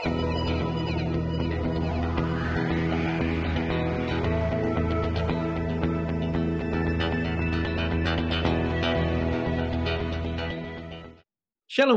Shalom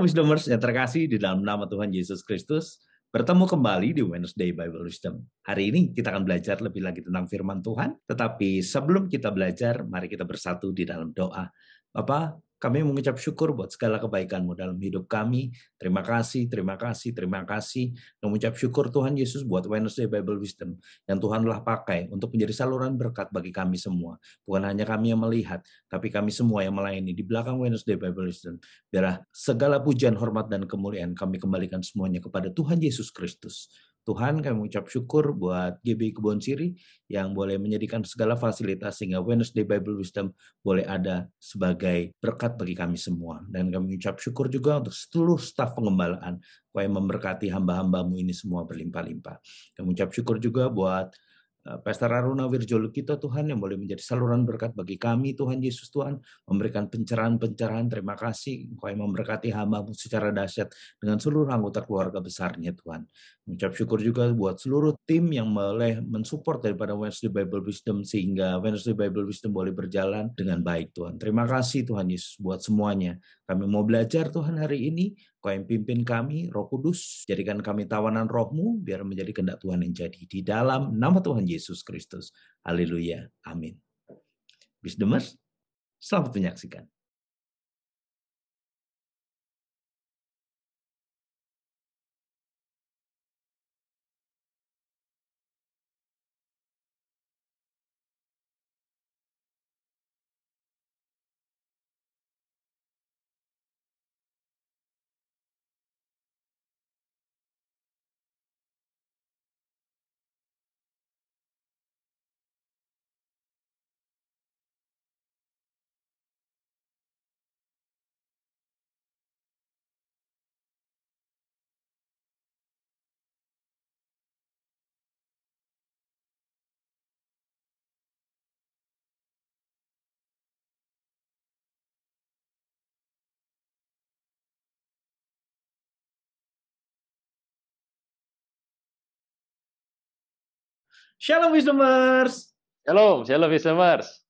Wisdomers yang terkasih di dalam nama Tuhan Yesus Kristus. Bertemu kembali di Wednesday Bible Wisdom. Hari ini kita akan belajar lebih lagi tentang firman Tuhan. Tetapi sebelum kita belajar, mari kita bersatu di dalam doa. Bapa, kami mengucap syukur buat segala kebaikan-Mu dalam hidup kami. Terima kasih, terima kasih, terima kasih. Mengucap syukur Tuhan Yesus buat Wednesday Bible Wisdom yang Tuhan telah pakai untuk menjadi saluran berkat bagi kami semua. Bukan hanya kami yang melihat, tapi kami semua yang melayani di belakang Wednesday Bible Wisdom. Biarlah segala pujian, hormat, dan kemuliaan kami kembalikan semuanya kepada Tuhan Yesus Kristus. Tuhan, kami mengucap syukur buat GB Kebon Siri yang boleh menyediakan segala fasilitas sehingga Wednesday Bible Wisdom boleh ada sebagai berkat bagi kami semua. Dan kami mengucap syukur juga untuk seluruh staf pengembalaan supaya memberkati hamba-hambamu ini semua berlimpah-limpah. Kami mengucap syukur juga buat Pastor Aruna Wirjolukito Tuhan yang boleh menjadi saluran berkat bagi kami Tuhan Yesus Tuhan, memberikan pencerahan-pencerahan. Terima kasih Engkau yang memberkati hamba-Mu secara dahsyat dengan seluruh anggota keluarga besarnya Tuhan. Mengucap syukur juga buat seluruh tim yang boleh mensupport daripada Wednesday Bible Wisdom sehingga Wednesday Bible Wisdom boleh berjalan dengan baik Tuhan. Terima kasih Tuhan Yesus buat semuanya. Kami mau belajar Tuhan hari ini, Kau yang pimpin kami, Roh Kudus, jadikan kami tawanan Roh-Mu, biar menjadi kehendak Tuhan yang jadi. Di dalam nama Tuhan Yesus Kristus. Haleluya. Amin. Wisdomers, selamat menyaksikan. Shalom Wisdomers. Shalom Wisdomers.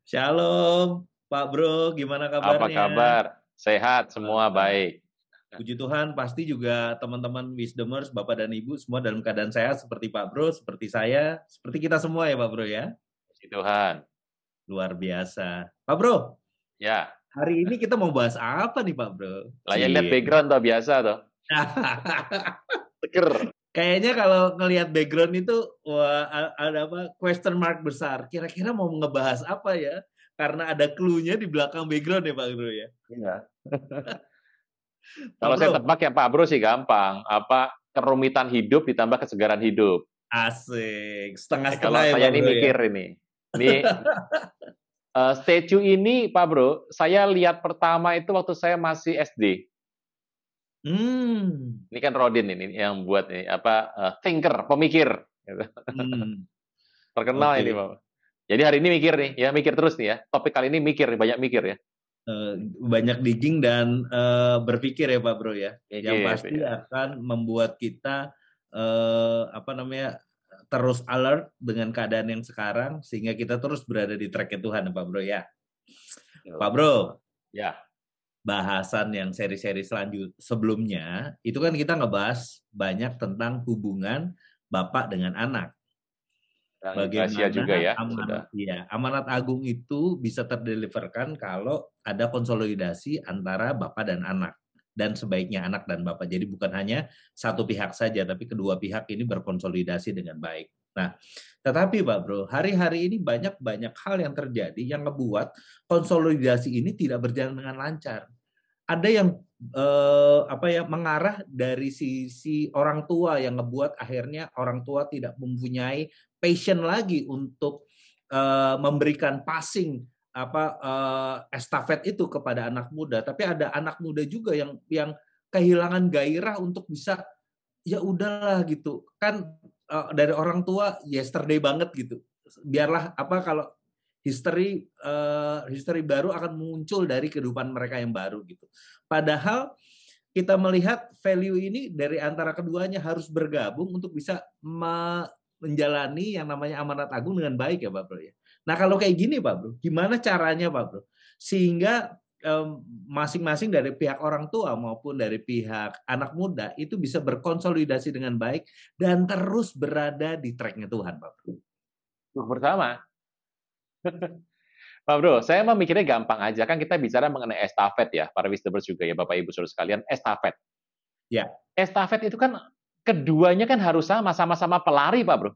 Shalom Pak Bro, gimana kabarnya? Apa kabar? Sehat, semua baik. Puji Tuhan, pasti juga teman-teman Wisdomers, Bapak dan Ibu semua dalam keadaan sehat seperti Pak Bro, seperti saya, seperti kita semua ya Pak Bro ya. Puji Tuhan. Luar biasa. Pak Bro. Ya. Hari ini kita mau bahas apa nih Pak Bro? Lah ya lihat background toh biasa toh. Seger. Kayaknya kalau ngelihat background itu wah, ada apa question mark besar. Kira-kira mau ngebahas apa ya? Karena ada clue-nya di belakang background ya Pak Bro ya. Iya. Kalau saya tebak ya Pak Bro sih gampang. Apa kerumitan hidup ditambah kesegaran hidup. Asik. Setengah-setengah kalau ya saya Pak ini Bro, mikir ya? Ini statue ini Pak Bro, saya lihat pertama itu waktu saya masih SD. Ini kan Rodin ini yang buat ini thinker, pemikir. Terkenal ini Pak. Jadi hari ini mikir nih, ya mikir terus nih ya. Topik kali ini mikir, banyak mikir ya. Banyak digging dan berpikir ya Pak Bro ya. Yang pasti ya. akan membuat kita terus alert dengan keadaan yang sekarang sehingga kita terus berada di track Tuhan Pak Bro ya. Pak Bro. Ya. Bahasan yang seri-seri sebelumnya itu kan kita ngebahas banyak tentang hubungan bapak dengan anak. Bagaimana juga ya, amanat agung itu bisa terdeliverkan kalau ada konsolidasi antara bapak dan anak, dan sebaiknya anak dan bapak. Jadi bukan hanya satu pihak saja, tapi kedua pihak ini berkonsolidasi dengan baik. Nah, tetapi Pak Bro, hari-hari ini banyak hal yang terjadi yang ngebuat konsolidasi ini tidak berjalan dengan lancar. Ada yang mengarah dari sisi orang tua yang ngebuat akhirnya orang tua tidak mempunyai passion lagi untuk memberikan passing estafet itu kepada anak muda. Tapi ada anak muda juga yang kehilangan gairah untuk bisa ya udahlah gitu kan, dari orang tua yesterday banget gitu. Biarlah kalau history baru akan muncul dari kehidupan mereka yang baru gitu. Padahal kita melihat value ini dari antara keduanya harus bergabung untuk bisa menjalani yang namanya amanat agung dengan baik ya Pak Bro ya. Nah kalau kayak gini Pak Bro, gimana caranya Pak Bro? Sehingga masing-masing dari pihak orang tua maupun dari pihak anak muda itu bisa berkonsolidasi dengan baik dan terus berada di tracknya Tuhan Pak Bro. Bersama. Pak Bro, saya mau mikirnya gampang aja. Kan kita bicara mengenai estafet ya, para wisdomers juga ya, Bapak Ibu Saudara sekalian, estafet. Ya. Estafet itu kan keduanya kan harus sama-sama pelari, Pak Bro.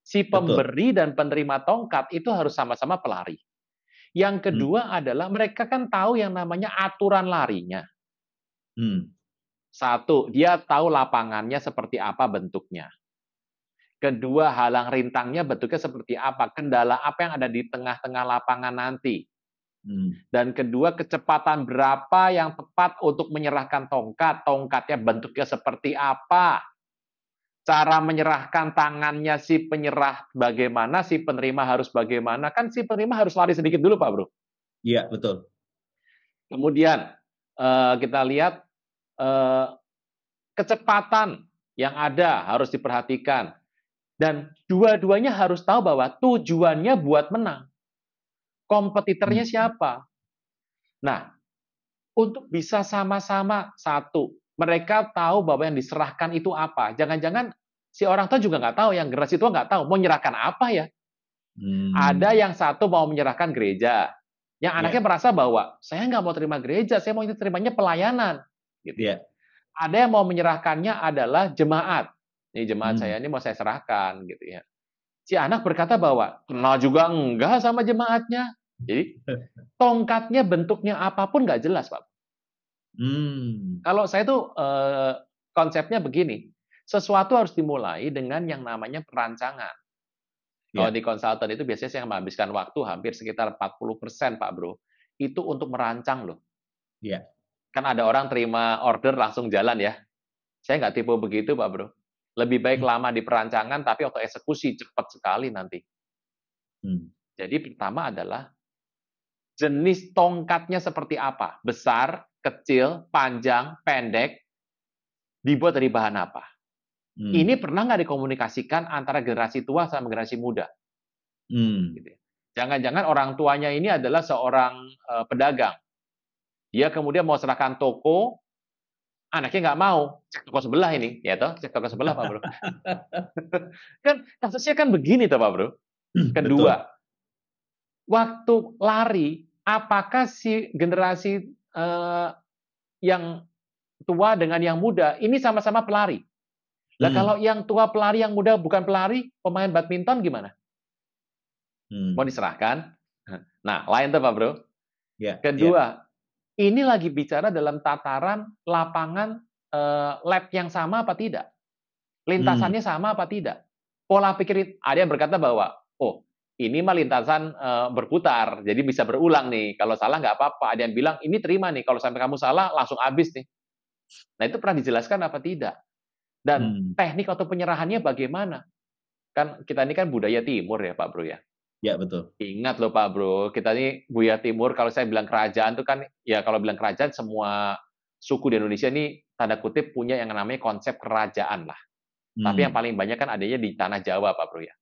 Si pemberi dan penerima tongkat itu harus sama-sama pelari. Yang kedua adalah mereka kan tahu yang namanya aturan larinya. Satu, dia tahu lapangannya seperti apa bentuknya. Kedua, halang rintangnya bentuknya seperti apa, kendala apa yang ada di tengah-tengah lapangan nanti. Dan kedua, kecepatan berapa yang tepat untuk menyerahkan tongkat, tongkatnya bentuknya seperti apa. Cara menyerahkan tangannya si penyerah bagaimana, si penerima harus bagaimana. Kan si penerima harus lari sedikit dulu, Pak Bro. Iya, betul. Kemudian kita lihat kecepatan yang ada harus diperhatikan. Dan dua-duanya harus tahu bahwa tujuannya buat menang. Kompetitornya siapa? Nah, untuk bisa sama-sama satu, mereka tahu bahwa yang diserahkan itu apa. Jangan-jangan si orang tua juga nggak tahu, yang generasi tua nggak tahu mau menyerahkan apa ya. Ada yang satu mau menyerahkan gereja, yang anaknya merasa bahwa saya nggak mau terima gereja, saya mau terimanya pelayanan. Gitu. Ada yang mau menyerahkannya adalah jemaat. Ini jemaat saya ini mau saya serahkan, gitu ya. Si anak berkata bahwa kenal juga enggak sama jemaatnya. Jadi tongkatnya bentuknya apapun nggak jelas, Pak. Kalau saya tuh konsepnya begini, sesuatu harus dimulai dengan yang namanya perancangan. Kalau di konsultan itu biasanya saya menghabiskan waktu hampir sekitar 40%, Pak Bro, itu untuk merancang loh. Kan ada orang terima order langsung jalan ya. Saya nggak tipe begitu, Pak Bro. Lebih baik lama di perancangan, tapi waktu eksekusi cepat sekali nanti. Jadi pertama adalah jenis tongkatnya seperti apa? Besar, kecil, panjang, pendek, dibuat dari bahan apa? Ini pernah nggak dikomunikasikan antara generasi tua sama generasi muda? Gitu. Jangan-jangan orang tuanya ini adalah seorang pedagang. Dia kemudian mau serahkan toko, anaknya nggak mau, cek toko sebelah ini, ya toh, cek toko sebelah Pak Bro. Kan kasusnya kan begini toh Pak Bro. Kedua, waktu lari, apakah si generasi yang tua dengan yang muda ini sama-sama pelari? Lah kalau yang tua pelari, yang muda bukan pelari, pemain badminton gimana? Mau diserahkan? Nah, lain tuh Pak Bro. Kedua, ini lagi bicara dalam tataran lapangan lab yang sama apa tidak? Lintasannya sama apa tidak? Pola pikir, ada yang berkata bahwa, oh, ini mah lintasan berputar, jadi bisa berulang nih. Kalau salah nggak apa-apa. Ada yang bilang, ini terima nih, kalau sampai kamu salah, langsung habis nih. Nah, itu pernah dijelaskan apa tidak? Dan teknik atau penyerahannya bagaimana? Kan kita ini kan budaya timur ya Pak Bro ya? Ya, betul. Ingat loh Pak Bro, kita ini budaya timur, kalau saya bilang kerajaan itu kan, ya kalau bilang kerajaan, semua suku di Indonesia ini tanda kutip punya yang namanya konsep kerajaan lah. Tapi yang paling banyak kan adanya di tanah Jawa Pak Bro ya.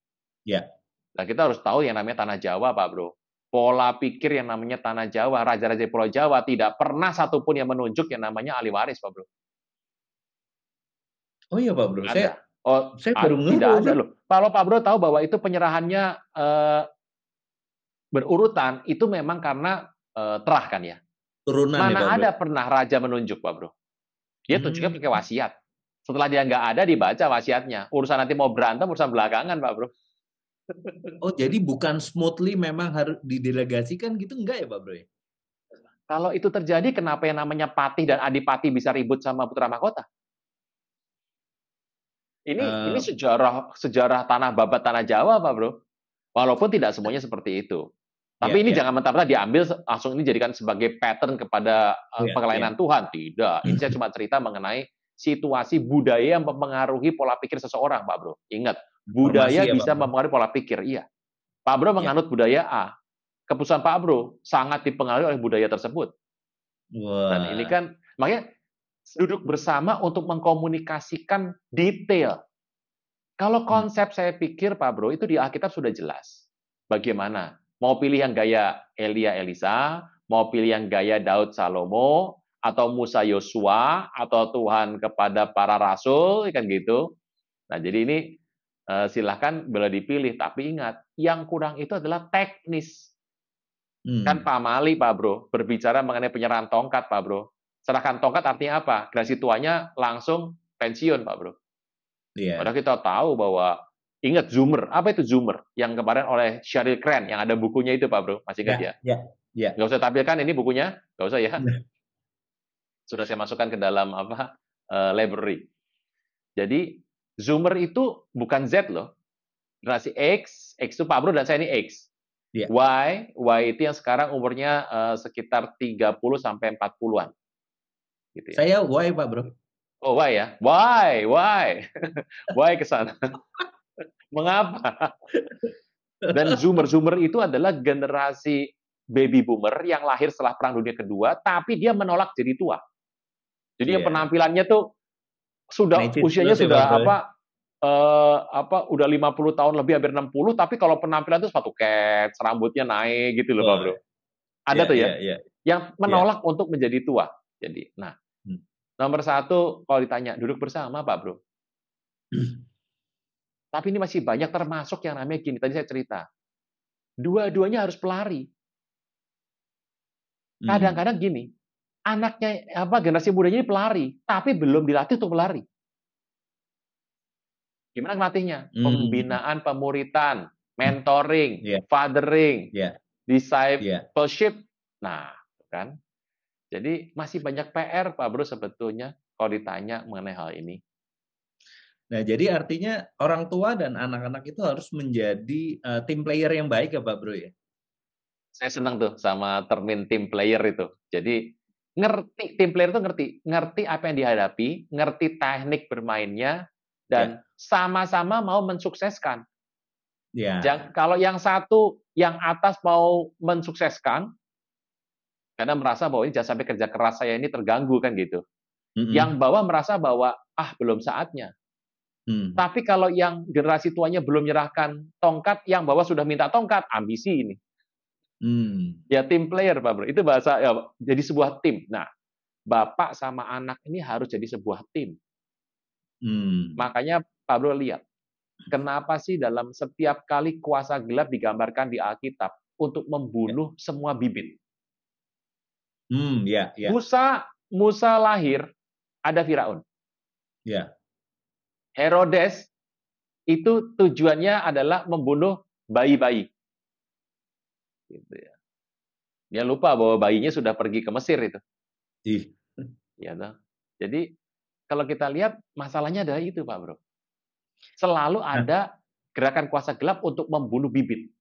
Nah kita harus tahu yang namanya tanah Jawa Pak Bro. Pola pikir yang namanya tanah Jawa, raja-raja Pulau Jawa tidak pernah satupun yang menunjuk yang namanya ahli waris Pak Bro. Oh iya Pak Bro, saya baru tidak ada loh. Kalau Pak Bro tahu bahwa itu penyerahannya berurutan, itu memang karena terah kan ya. Turunan mana ya, Pak ada pernah raja menunjuk Pak Bro. Dia tunjuknya pakai wasiat. Setelah dia nggak ada, dibaca wasiatnya. Urusan nanti mau berantem, urusan belakangan Pak Bro. Oh jadi bukan smoothly memang harus didelegasikan gitu, enggak ya Pak Bro? Kalau itu terjadi, kenapa yang namanya patih dan adipati bisa ribut sama putra mahkota? Ini sejarah tanah babat tanah Jawa, Pak Bro. Walaupun tidak semuanya seperti itu. Tapi ini jangan mentah-mentah diambil langsung ini jadikan sebagai pattern kepada pelayanan Tuhan. Tidak. Ini saya cuma cerita mengenai situasi budaya yang mempengaruhi pola pikir seseorang, Pak Bro. Ingat, budaya bisa mempengaruhi pola pikir. Iya. Pak Bro menganut budaya A. Keputusan Pak Bro sangat dipengaruhi oleh budaya tersebut. Dan ini kan, makanya duduk bersama untuk mengkomunikasikan detail. Kalau konsep saya pikir, Pak Bro, itu di Alkitab sudah jelas. Bagaimana? Mau pilih yang gaya Elia Elisa, mau pilih yang gaya Daud Salomo, atau Musa Yosua, atau Tuhan kepada para rasul, kan gitu. Nah, jadi ini silahkan boleh dipilih, tapi ingat, yang kurang itu adalah teknis. Kan Pak Mali, Pak Bro, berbicara mengenai penyerahan tongkat, Pak Bro. Serahkan tongkat artinya apa? Generasi tuanya langsung pensiun, Pak Bro. Padahal kita tahu bahwa, ingat Zoomer, apa itu Zoomer? Yang kemarin oleh Sheryl Crane, yang ada bukunya itu, Pak Bro, masih ingat ya? Nggak usah tampilkan ini bukunya, nggak usah ya. Sudah saya masukkan ke dalam library. Jadi Zoomer itu bukan Z loh, generasi X itu Pak Bro dan saya ini X. Y itu yang sekarang umurnya sekitar 30 sampai 40-an. Gitu ya. Saya Y, Pak Bro. Oh, Y ya? Why? Why ke sana? Mengapa? Dan Zoomer itu adalah generasi baby boomer yang lahir setelah Perang Dunia Kedua, tapi dia menolak jadi tua. Jadi yang penampilannya tuh usianya sudah udah 50 tahun lebih, hampir 60, tapi kalau penampilan itu sepatu kets, rambutnya naik gitu loh, Pak Bro. Ada tuh ya? Yang menolak untuk menjadi tua. Jadi, nah, nomor satu, kalau ditanya, duduk bersama, Pak Bro. Tapi ini masih banyak, termasuk yang namanya gini, tadi saya cerita. Dua-duanya harus pelari. Kadang-kadang gini, anaknya, generasi mudanya ini pelari, tapi belum dilatih untuk pelari. Gimana melatihnya? Pembinaan, pemuritan, mentoring, fathering, discipleship. Nah, kan? Jadi masih banyak PR, Pak Bro, sebetulnya kalau ditanya mengenai hal ini. Nah, jadi artinya orang tua dan anak-anak itu harus menjadi tim player yang baik ya, Pak Bro ya? Saya senang tuh sama termin tim player itu. Jadi ngerti, tim player itu ngerti apa yang dihadapi, ngerti teknik bermainnya, dan sama-sama mau mensukseskan. Kalau yang satu, yang atas mau mensukseskan, karena merasa bahwa ini jangan sampai kerja keras saya ini terganggu kan gitu. Yang bawah merasa bahwa belum saatnya. Tapi kalau yang generasi tuanya belum menyerahkan tongkat, yang bawah sudah minta tongkat, ambisi ini. Ya tim player, Pak Bro. Itu bahasa jadi sebuah tim. Nah, bapak sama anak ini harus jadi sebuah tim. Makanya Pak Bro lihat, kenapa sih dalam setiap kali kuasa gelap digambarkan di Alkitab untuk membunuh semua bibit? Musa lahir, ada Firaun. Herodes itu tujuannya adalah membunuh bayi-bayi. Gitu ya. Dia lupa bahwa bayinya sudah pergi ke Mesir itu. Ya, jadi kalau kita lihat masalahnya adalah itu, Pak Bro. Selalu ada gerakan kuasa gelap untuk membunuh bibit.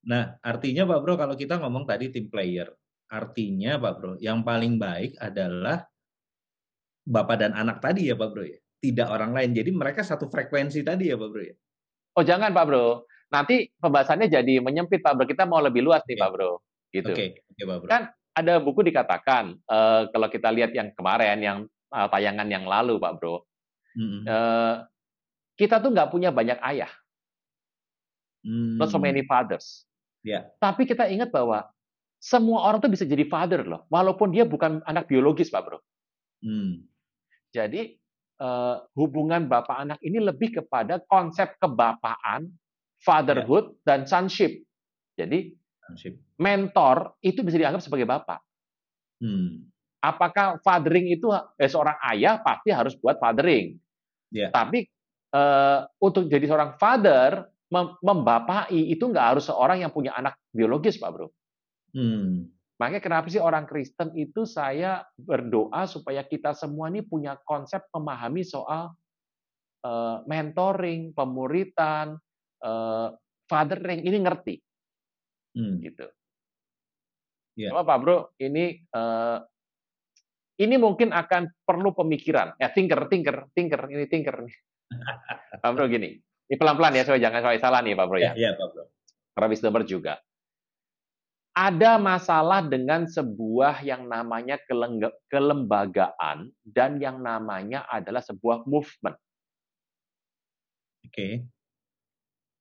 Nah, artinya Pak Bro, kalau kita ngomong tadi tim player, artinya Pak Bro, yang paling baik adalah bapak dan anak tadi ya Pak Bro ya, tidak orang lain. Jadi mereka satu frekuensi tadi ya Pak Bro ya. Oh jangan Pak Bro, nanti pembahasannya jadi menyempit Pak Bro. Kita mau lebih luas nih Pak Bro. Gitu. Pak Bro. Kan ada buku dikatakan kalau kita lihat yang kemarin, yang tayangan yang lalu Pak Bro, kita tuh nggak punya banyak ayah. Not so many fathers. Tapi kita ingat bahwa semua orang tuh bisa jadi father loh, walaupun dia bukan anak biologis, Pak Bro. Jadi hubungan bapak anak ini lebih kepada konsep kebapaan, fatherhood, dan sonship. Jadi mentor itu bisa dianggap sebagai bapak. Apakah fathering itu seorang ayah pasti harus buat fathering. Tapi untuk jadi seorang father, membapai itu nggak harus seorang yang punya anak biologis, Pak Bro. Makanya kenapa sih orang Kristen itu saya berdoa supaya kita semua ini punya konsep memahami soal mentoring, pemuritan, fathering, ini ngerti. Gitu. Cuma Pak Bro, ini mungkin akan perlu pemikiran. Ya, thinker nih. Pak Bro gini. Ini pelan-pelan ya, jangan sampai salah nih Pak Bro ya. Iya, Pak Bro. Para wisdomer juga. Ada masalah dengan sebuah yang namanya kelembagaan dan yang namanya adalah sebuah movement. Oke.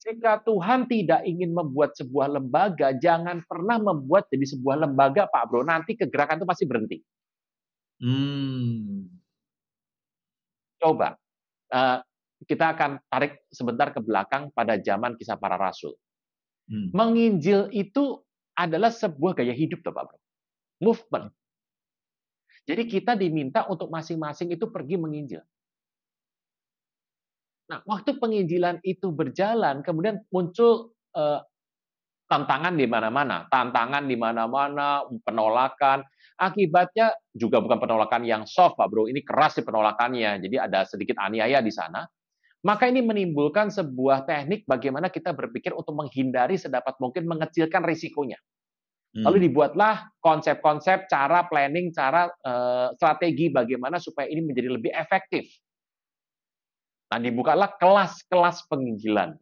Jika Tuhan tidak ingin membuat sebuah lembaga, jangan pernah membuat jadi sebuah lembaga, Pak Bro. Nanti kegerakan itu pasti berhenti. Coba, kita akan tarik sebentar ke belakang pada zaman Kisah Para Rasul. Menginjil itu adalah sebuah gaya hidup, Pak Bro. Movement. Jadi kita diminta untuk masing-masing itu pergi menginjil. Nah, waktu penginjilan itu berjalan, kemudian muncul tantangan di mana-mana, penolakan. Akibatnya juga bukan penolakan yang soft, Pak Bro. Ini keras di penolakannya. Jadi ada sedikit aniaya di sana. Maka ini menimbulkan sebuah teknik bagaimana kita berpikir untuk menghindari sedapat mungkin mengecilkan risikonya. Lalu dibuatlah konsep-konsep, cara planning, cara strategi bagaimana supaya ini menjadi lebih efektif. Nah, dibukalah kelas-kelas penginjilan.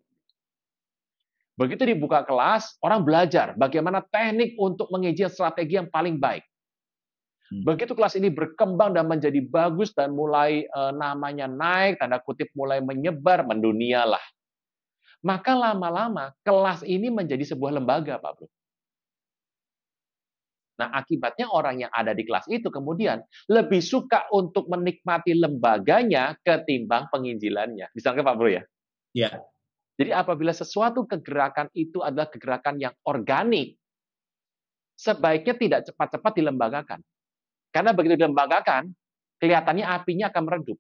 Begitu dibuka kelas, orang belajar bagaimana teknik untuk menginjil strategi yang paling baik. Begitu kelas ini berkembang dan menjadi bagus dan mulai namanya naik, tanda kutip mulai menyebar, mendunialah. Maka lama-lama kelas ini menjadi sebuah lembaga, Pak Bro. Nah, akibatnya orang yang ada di kelas itu kemudian lebih suka untuk menikmati lembaganya ketimbang penginjilannya. Misalnya Pak Bro ya? Iya. Jadi apabila sesuatu kegerakan itu adalah kegerakan yang organik, sebaiknya tidak cepat-cepat dilembagakan. Karena begitu dilembagakan, kelihatannya apinya akan meredup.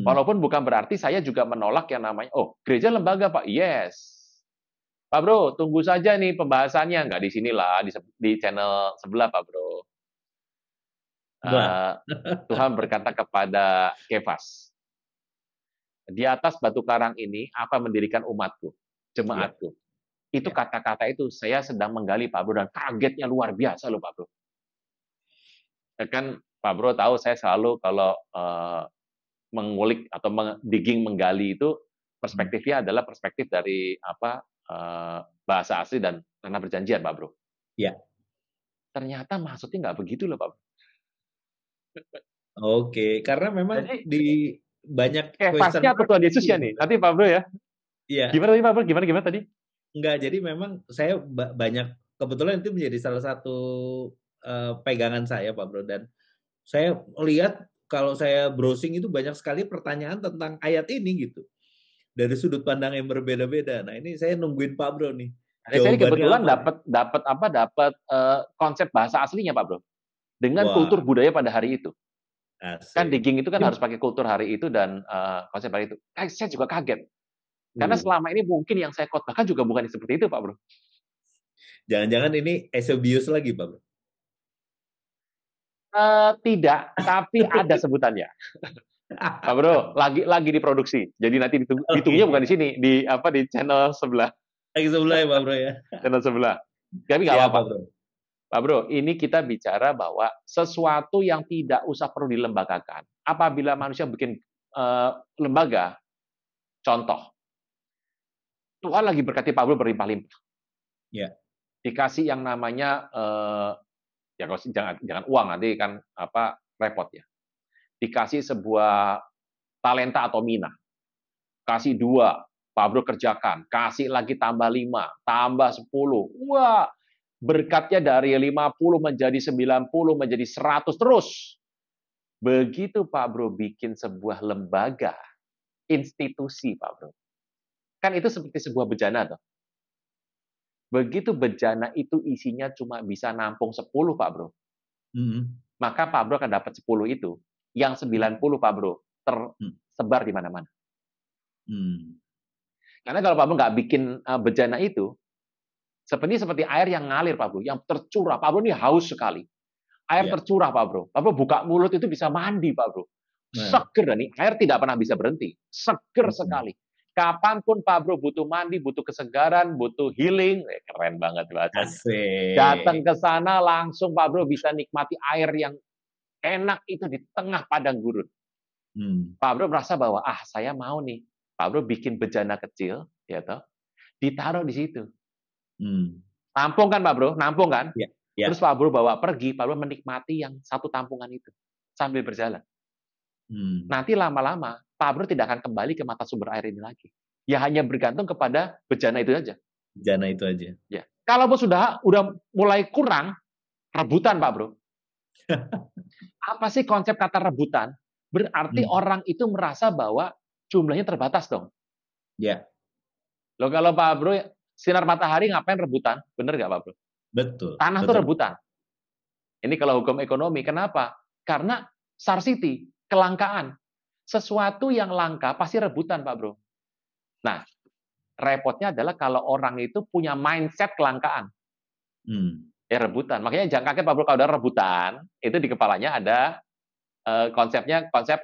Walaupun bukan berarti saya juga menolak yang namanya, oh gereja lembaga Pak, yes. Pak Bro, tunggu saja nih pembahasannya. Nggak di sinilah, di channel sebelah Pak Bro. Tuhan berkata kepada Kefas, di atas batu karang ini, apa mendirikan umatku, jemaatku. Itu kata-kata itu, saya sedang menggali Pak Bro, dan kagetnya luar biasa loh Pak Bro. Kan Pak Bro tahu saya selalu kalau mengulik atau digging menggali itu, perspektifnya adalah perspektif dari bahasa asli dan tanah perjanjian, Pak Bro. Iya. Ternyata maksudnya nggak begitu loh, Pak Bro. Oke, karena memang Jadi, di banyak Kefasnya atau Tuhan Yesus ya nih? Nanti Pak Bro ya. Iya. Gimana tadi Pak Bro? Gimana tadi? Enggak, jadi memang saya banyak, kebetulan itu menjadi salah satu pegangan saya, Pak Bro. Dan saya lihat kalau saya browsing itu banyak sekali pertanyaan tentang ayat ini gitu. Dari sudut pandang yang berbeda-beda. Nah, ini saya nungguin Pak Bro nih. Saya kebetulan dapat konsep bahasa aslinya Pak Bro. Dengan kultur budaya pada hari itu. Asik. Kan digging itu kan harus pakai kultur hari itu dan konsep hari itu. Saya juga kaget. Karena selama ini mungkin yang saya khotbahkan juga bukan seperti itu, Pak Bro. Jangan-jangan ini Eusebius lagi, Pak Bro? Tidak, tapi ada sebutannya. Pak Bro, lagi diproduksi. Jadi nanti ditunggunya bukan di sini, di channel sebelah. Lagi sebelah ya, Pak Bro ya. Channel sebelah. Tapi nggak apa-apa. Pak Bro, ini kita bicara bahwa sesuatu yang tidak usah perlu dilembagakan. Apabila manusia bikin lembaga, contoh, Tuhan lagi berkati Pak Bro berlimpah-limpah. Ya. Dikasih yang namanya, ya kalau jangan uang nanti kan repot ya. Dikasih sebuah talenta atau minat. Kasih 2, Pak Bro kerjakan. Kasih lagi tambah 5, tambah 10. Wah, berkatnya dari 50 menjadi 90, menjadi 100 terus. Begitu Pak Bro bikin sebuah lembaga, institusi Pak Bro. Kan itu seperti sebuah bejana toh. Begitu bejana itu isinya cuma bisa nampung 10 Pak Bro. Maka Pak Bro akan dapat 10 itu. Yang 90 Pak Bro tersebar di mana-mana. Karena kalau Pak Bro nggak bikin bejana itu, seperti air yang ngalir Pak Bro, yang tercurah. Pak Bro ini haus sekali. Air tercurah Pak Bro. Pak Bro buka mulut itu bisa mandi Pak Bro. Seger, nih air tidak pernah bisa berhenti. Seger sekali. Kapanpun Pak Bro butuh mandi, butuh kesegaran, butuh healing, keren banget bahasanya. Datang ke sana langsung Pak Bro bisa nikmati air yang enak itu di tengah padang gurun. Pak Bro merasa bahwa saya mau nih. Pak Bro bikin bejana kecil, ya toh, ditaruh di situ. Nampung kan Pak Bro, nampung kan? Ya, ya. Terus Pak Bro bawa pergi, Pak Bro menikmati yang satu tampungan itu sambil berjalan. Nanti lama-lama Pak Bro tidak akan kembali ke mata sumber air ini lagi. Ya hanya bergantung kepada bejana itu saja. Bejana itu aja. Ya. Kalau sudah mulai kurang, rebutan Pak Bro. Apa sih konsep kata rebutan? Berarti orang itu merasa bahwa jumlahnya terbatas dong. Ya. Loh kalau Pak Bro, sinar matahari ngapain rebutan? Bener nggak Pak Bro? Betul. Tanah itu rebutan. Ini kalau hukum ekonomi. Kenapa? Karena scarcity, kelangkaan. Sesuatu yang langka pasti rebutan Pak Bro. Nah, repotnya adalah kalau orang itu punya mindset kelangkaan. Ya rebutan. Makanya jangan kaget Pak Bro kalau ada rebutan, itu di kepalanya ada konsep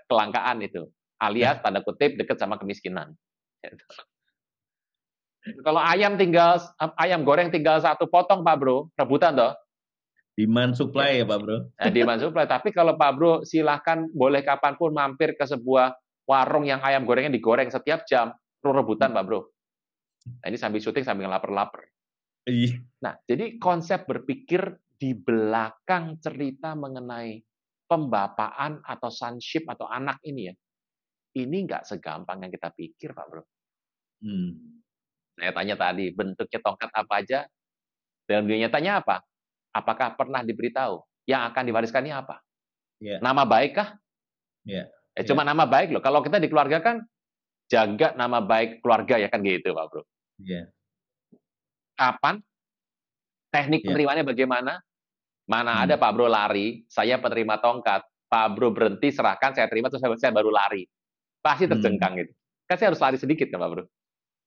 kelangkaan itu. Alias tanda kutip dekat sama kemiskinan. Kalau ayam goreng tinggal satu potong Pak Bro, rebutan toh. Demand supply ya Pak Bro. Demand supply. Tapi kalau Pak Bro silahkan boleh kapanpun mampir ke sebuah warung yang ayam gorengnya digoreng setiap jam, rebutan Pak Bro. Nah, ini sambil syuting sambil lapar-lapar. Nah, jadi konsep berpikir di belakang cerita mengenai pembapaan atau sonship atau anak ini ya, ini nggak segampang yang kita pikir Pak Bro. Saya tanya tadi, bentuknya tongkat apa aja? Dalam dunia nyatanya apa? Apakah pernah diberitahu? Yang akan diwariskan ini apa? Nama baik kah? Cuma nama baik loh. Kalau kita di keluarga kan, jaga nama baik keluarga ya kan gitu Pak Bro. Kapan? Teknik penerimaannya bagaimana? Mana ada Pak Bro lari, saya penerima tongkat, Pak Bro berhenti, serahkan, saya terima, terus saya baru lari. Pasti terjengkang gitu. Kan saya harus lari sedikit kan Pak Bro?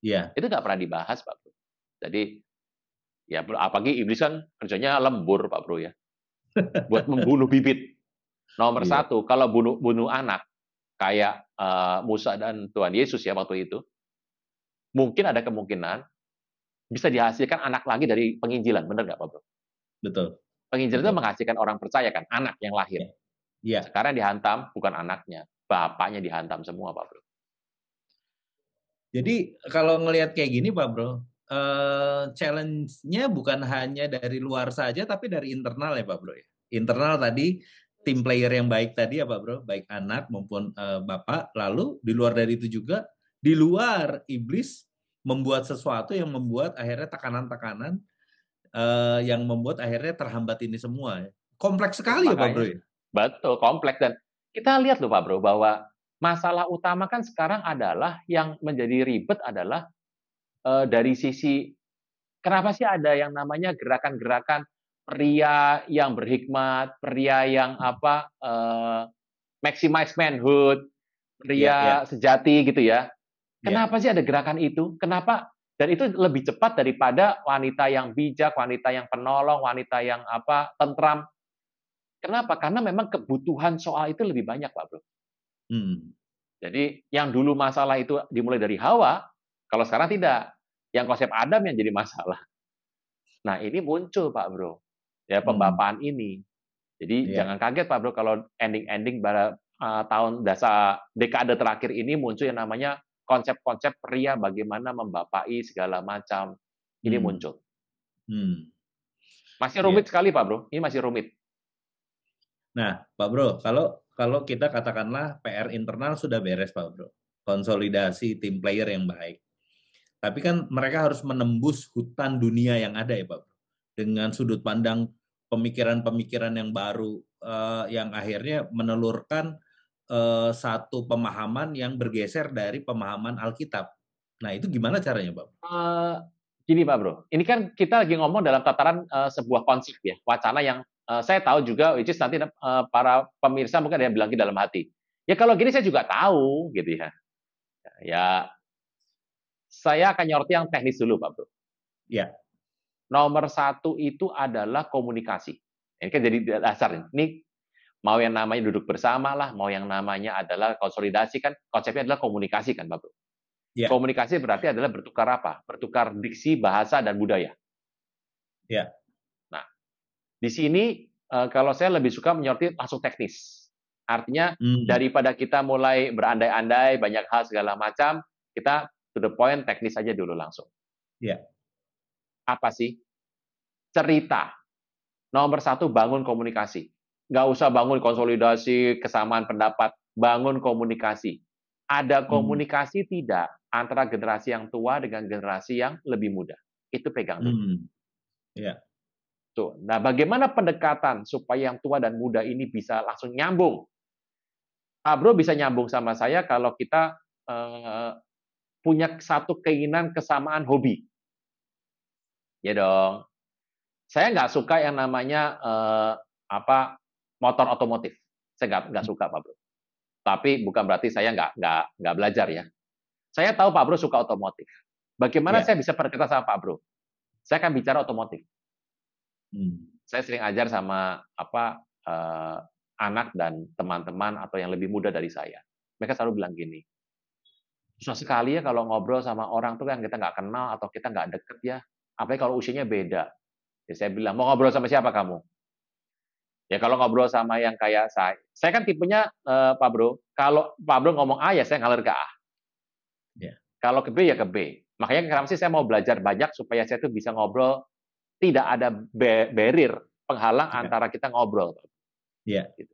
Itu nggak pernah dibahas Pak Bro. Jadi, ya apalagi iblis kan kerjanya lembur Pak Bro ya. Buat membunuh bibit. Nomor satu, kalau bunuh anak, kayak Musa dan Tuhan Yesus ya waktu itu, mungkin ada kemungkinan bisa dihasilkan anak lagi dari penginjilan, benar nggak Pak Bro? Betul. Penginjilan itu menghasilkan orang percaya kan, anak yang lahir. Sekarang dihantam bukan anaknya, bapaknya dihantam semua Pak Bro. Jadi kalau ngelihat kayak gini Pak Bro, challenge-nya bukan hanya dari luar saja, tapi dari internal ya Pak Bro ya. Internal tadi tim player yang baik tadi ya Pak Bro, baik anak maupun bapak. Lalu di luar dari itu juga, di luar iblis membuat sesuatu yang membuat akhirnya tekanan-tekanan yang membuat akhirnya terhambat ini semua. Kompleks sekali ya Pak Bro ya. Betul, kompleks. Dan kita lihat loh Pak Bro, bahwa masalah utama kan sekarang adalah yang menjadi ribet adalah dari sisi kenapa sih ada yang namanya gerakan-gerakan pria yang berhikmat, pria yang maximize manhood, pria sejati gitu ya. Kenapa sih ada gerakan itu? Kenapa? Dan itu lebih cepat daripada wanita yang bijak, wanita yang penolong, wanita yang tentram. Kenapa? Karena memang kebutuhan soal itu lebih banyak Pak Bro. Jadi yang dulu masalah itu dimulai dari Hawa, kalau sekarang tidak. Yang konsep Adam yang jadi masalah. Nah ini muncul Pak Bro, ya pembapaan ini. Jadi jangan kaget Pak Bro kalau ending-ending pada dekade terakhir ini muncul yang namanya konsep-konsep pria bagaimana membapai segala macam. Ini muncul. Masih rumit sekali Pak Bro, ini masih rumit. Nah Pak Bro, kalau kita katakanlah PR internal sudah beres Pak Bro, konsolidasi tim player yang baik. Tapi kan mereka harus menembus hutan dunia yang ada ya Pak Bro, dengan sudut pandang pemikiran-pemikiran yang baru, yang akhirnya menelurkan satu pemahaman yang bergeser dari pemahaman Alkitab. Nah itu gimana caranya Pak? Gini Pak Bro, ini kan kita lagi ngomong dalam tataran sebuah konsep ya, wacana yang saya tahu juga, which is nanti para pemirsa mungkin ada yang bilang di dalam hati. Ya kalau gini saya juga tahu gitu ya. Ya saya akan nyoroti yang teknis dulu Pak Bro. Ya. Nomor satu itu adalah komunikasi. Ini kan jadi dasar. Ini mau yang namanya duduk bersama lah, mau yang namanya adalah konsolidasi kan, konsepnya adalah komunikasi kan Pak Bro. Ya. Komunikasi berarti adalah bertukar apa? Bertukar diksi, bahasa, dan budaya. Ya. Nah, di sini kalau saya lebih suka menyoroti langsung teknis. Artinya daripada kita mulai berandai-andai, banyak hal segala macam, kita to the point, teknis aja dulu langsung. Ya. Apa sih cerita. Nomor satu, bangun komunikasi. Nggak usah bangun konsolidasi, kesamaan pendapat. Bangun komunikasi. Ada komunikasi tidak antara generasi yang tua dengan generasi yang lebih muda. Itu pegang dulu. Ya. Tuh. Nah, bagaimana pendekatan supaya yang tua dan muda ini bisa langsung nyambung? Bro bisa nyambung sama saya kalau kita punya satu keinginan kesamaan hobi. Ya dong. Saya nggak suka yang namanya motor otomotif. Saya nggak suka, Pak Bro. Tapi bukan berarti saya nggak belajar ya. Saya tahu Pak Bro suka otomotif. Bagaimana saya bisa berkata sama Pak Bro? Saya akan bicara otomotif. Saya sering ajar sama anak dan teman-teman atau yang lebih muda dari saya. Mereka selalu bilang gini, susah sekali ya kalau ngobrol sama orang tuh yang kita nggak kenal atau kita nggak deket ya. Apalagi kalau usianya beda. Ya, saya bilang, mau ngobrol sama siapa kamu? Ya kalau ngobrol sama yang kayak saya kan tipenya Pak Bro, kalau Pak Bro ngomong A ya saya ngalir ke A. Yeah. Kalau ke B ya ke B. Makanya kenapa sih saya mau belajar banyak supaya saya tuh bisa ngobrol, tidak ada barrier, penghalang antara kita ngobrol. Iya. Gitu.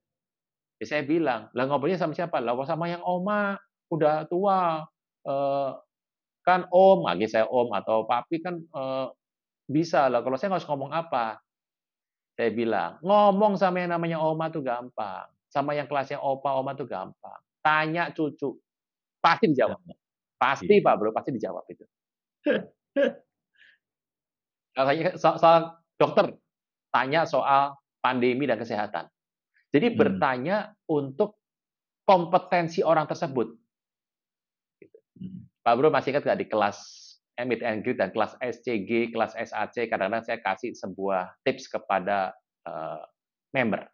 Ya saya bilang, lah ngobrolnya sama siapa? Lah sama yang oma, udah tua, kan om, lagi saya om atau papi kan bisa lah. Kalau saya nggak harus ngomong apa. Saya bilang, ngomong sama yang namanya oma tuh gampang. Sama yang kelasnya opa, oma tuh gampang. Tanya cucu. Pasti dijawab. Pasti Pak Bro, pasti dijawab itu. Soal dokter, tanya soal pandemi dan kesehatan. Jadi bertanya untuk kompetensi orang tersebut. Pak Bro masih ingat nggak di kelas meet and greet dan kelas SCG, kelas SAC, kadang-kadang saya kasih sebuah tips kepada member.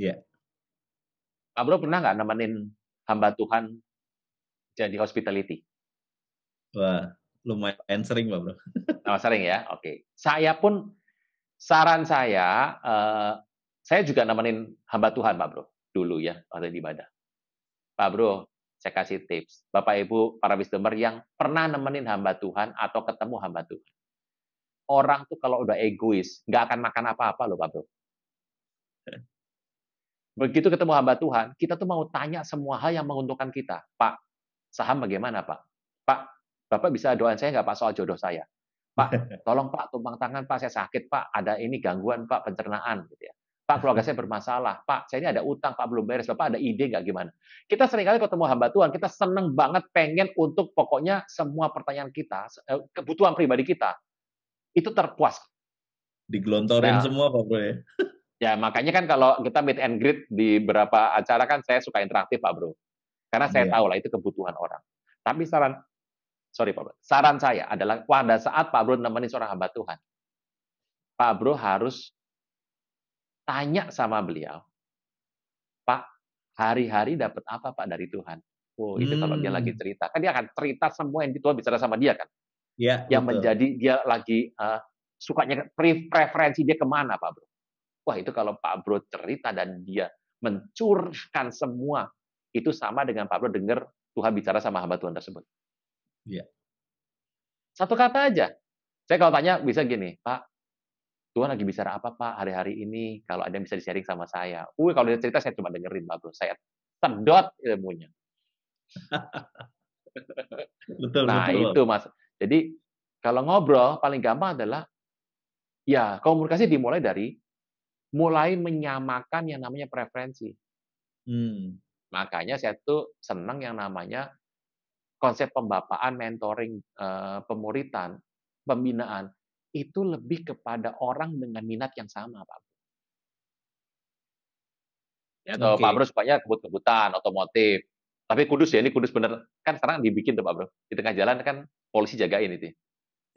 Iya. Pak Bro pernah nggak nemenin hamba Tuhan jadi hospitality? Wah, lumayan sering Pak Bro. Sering ya, oke. Saya pun, saran saya juga nemenin hamba Tuhan Pak Bro, dulu ya, waktu di ibadah. Pak Bro, saya kasih tips. Bapak Ibu, para wisdomer yang pernah nemenin hamba Tuhan atau ketemu hamba Tuhan. Orang tuh kalau udah egois, nggak akan makan apa-apa loh Pak Bro. Begitu ketemu hamba Tuhan, kita tuh mau tanya semua hal yang menguntungkan kita. Pak, saham bagaimana Pak? Pak, Bapak bisa doain saya nggak Pak soal jodoh saya? Pak, tolong Pak, tumpang tangan Pak, saya sakit Pak, ada ini gangguan Pak, pencernaan. Gitu ya. Pak, keluarga saya bermasalah. Pak, saya ini ada utang, Pak belum beres. Bapak ada ide nggak gimana? Kita seringkali ketemu hamba Tuhan, kita seneng banget pengen untuk pokoknya semua pertanyaan kita, kebutuhan pribadi kita, itu terpuas. Digelontorin semua Pak Bro ya. Ya, makanya kan kalau kita meet and greet di beberapa acara kan saya suka interaktif Pak Bro. Karena saya tahu lah itu kebutuhan orang. Tapi saran saya adalah pada saat Pak Bro nemenin seorang hamba Tuhan, Pak Bro harus tanya sama beliau, Pak, hari-hari dapat apa Pak dari Tuhan? Oh, itu kalau dia lagi cerita. Kan dia akan cerita semua yang Tuhan bicara sama dia kan. Ya, yang betul. Menjadi dia lagi sukanya, preferensi dia kemana Pak Bro? Wah, itu kalau Pak Bro cerita dan dia mencurahkan semua, itu sama dengan Pak Bro dengar Tuhan bicara sama hamba Tuhan tersebut. Iya. Satu kata aja. Saya kalau tanya bisa gini, Pak, Tuhan lagi bicara apa Pak hari-hari ini? Kalau ada yang bisa di-sharing sama saya. Kalau dia cerita saya cuma dengerin Pak Bro. Saya sedot ilmunya. Betul, nah, betul. Itu Mas. Jadi kalau ngobrol paling gampang adalah ya komunikasi dimulai dari mulai menyamakan yang namanya preferensi. Makanya saya tuh senang yang namanya konsep pembapaan, mentoring, pemuritan, pembinaan, itu lebih kepada orang dengan minat yang sama, Pak. Ya, atau Pak Bro sukanya kebut-kebutan, otomotif. Tapi kudus ya, ini kudus bener. Kan sekarang dibikin tuh Pak Bro. Di tengah jalan kan polisi jagain itu.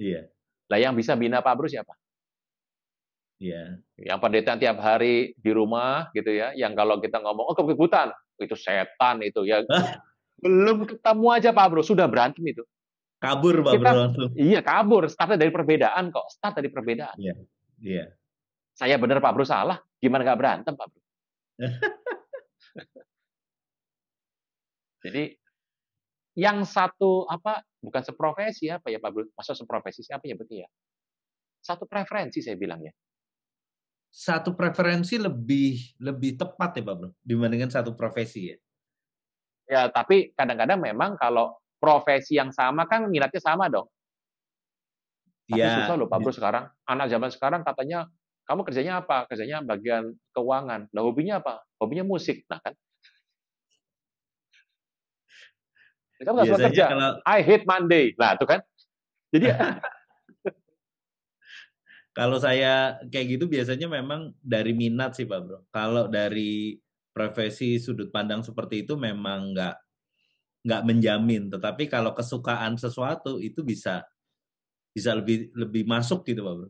Iya. Lah yang bisa bina Pak Bro siapa? Iya. Yang pendeta tiap hari di rumah gitu ya, yang kalau kita ngomong, oh kebut-kebutan, itu setan itu ya. Belum ketemu aja Pak Bro, sudah berantem itu. Kabur Pak Bro langsung. Iya, kabur. Start dari perbedaan kok. Start dari perbedaan. Iya. Iya. Saya benar Pak Bro salah, gimana nggak berantem Pak Bro? Jadi yang satu bukan seprofesi apa ya Pak Bro? Masa seprofesi siapa ya betul ya? Satu preferensi saya bilang ya. Satu preferensi lebih tepat ya Pak Bro, dibandingkan satu profesi ya? Ya, tapi kadang-kadang memang kalau profesi yang sama kan minatnya sama dong. Tapi susah Ya, loh Pak Bro sekarang. Anak zaman sekarang katanya, kamu kerjanya apa? Kerjanya bagian keuangan. Nah, hobinya apa? Hobinya musik. Nah kan, kamu nggak suka biasanya kerja. kalau I hate Monday. Nah, itu kan. Jadi, kalau saya kayak gitu biasanya memang dari minat sih Pak Bro. Kalau dari profesi sudut pandang seperti itu memang nggak menjamin. Tetapi kalau kesukaan sesuatu itu bisa lebih lebih masuk gitu Pak Bro.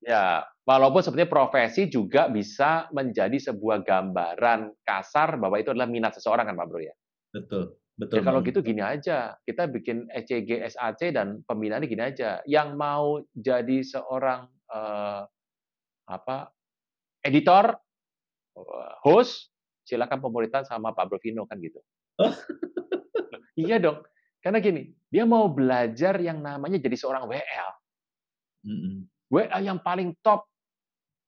ya, walaupun sebenarnya profesi juga bisa menjadi sebuah gambaran kasar bahwa itu adalah minat seseorang kan Pak Bro ya. Betul, betul Ya kalau banget. gitu gini aja, kita bikin ECG, SAC dan pembinaannya gini aja. Yang mau jadi seorang apa editor, host, silakan pemuritan sama Pak Brovino kan gitu. Oh, Iya dong, karena gini, dia mau belajar yang namanya jadi seorang WL, mm-mm. WL yang paling top,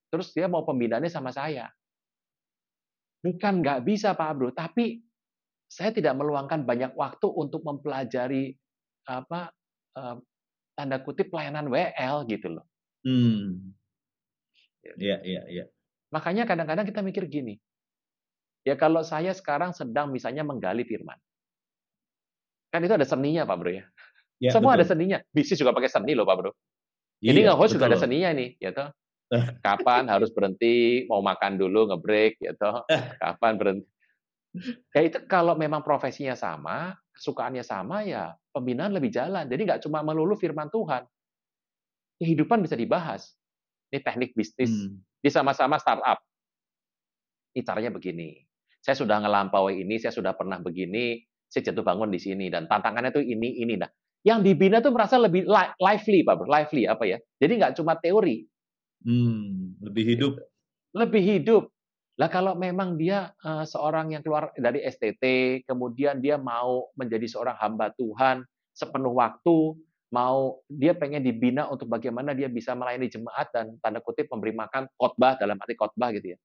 terus dia mau pembinaannya sama saya. Bukan nggak bisa Pak Bro, tapi saya tidak meluangkan banyak waktu untuk mempelajari apa eh, tanda kutip pelayanan WL gitu loh. Hmm. Iya, iya, iya. Makanya kadang-kadang kita mikir gini, ya kalau saya sekarang sedang misalnya menggali firman, kan itu ada seninya Pak Bro ya. Ya, Semua ada betul. seninya. Bisnis juga pakai seni loh Pak Bro. Ini Iya, nge-host juga betul. ada seninya nih, gitu. Kapan harus berhenti, mau makan dulu, nge-break, gitu. Kapan berhenti. Ya itu kalau memang profesinya sama, kesukaannya sama, ya pembinaan lebih jalan. Jadi nggak cuma melulu firman Tuhan. Kehidupan bisa dibahas. Ini teknik bisnis. Hmm. Di sama-sama startup. Ini caranya begini. Saya sudah ngelampaui ini, saya sudah pernah begini, saya jatuh bangun di sini. Dan tantangannya tuh ini. Nah, yang dibina tuh merasa lebih lively, Pak Bro. Lively apa ya? Jadi nggak cuma teori. Lebih hidup. Lebih hidup. Lah kalau memang dia seorang yang keluar dari STT, kemudian dia mau menjadi seorang hamba Tuhan sepenuh waktu, mau dia pengen dibina untuk bagaimana dia bisa melayani jemaat dan tanda kutip memberi makan khotbah dalam arti khotbah gitu ya.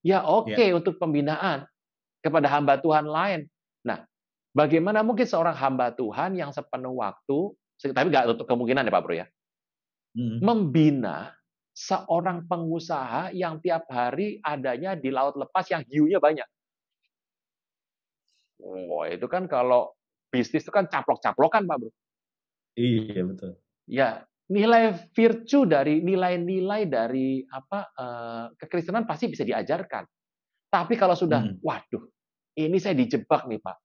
Ya Ya. oke untuk pembinaan kepada hamba Tuhan lain. Nah, bagaimana mungkin seorang hamba Tuhan yang sepenuh waktu, tapi nggak untuk kemungkinan ya Pak Bro ya, Hmm. membina seorang pengusaha yang tiap hari adanya di laut lepas yang hiunya banyak. Oh, itu kan kalau bisnis itu kan caplok-caplokan, Pak Bro. Iya, betul. Ya, nilai virtue dari nilai-nilai dari kekristenan pasti bisa diajarkan. Tapi kalau sudah, Hmm. waduh, ini saya dijebak nih, Pak.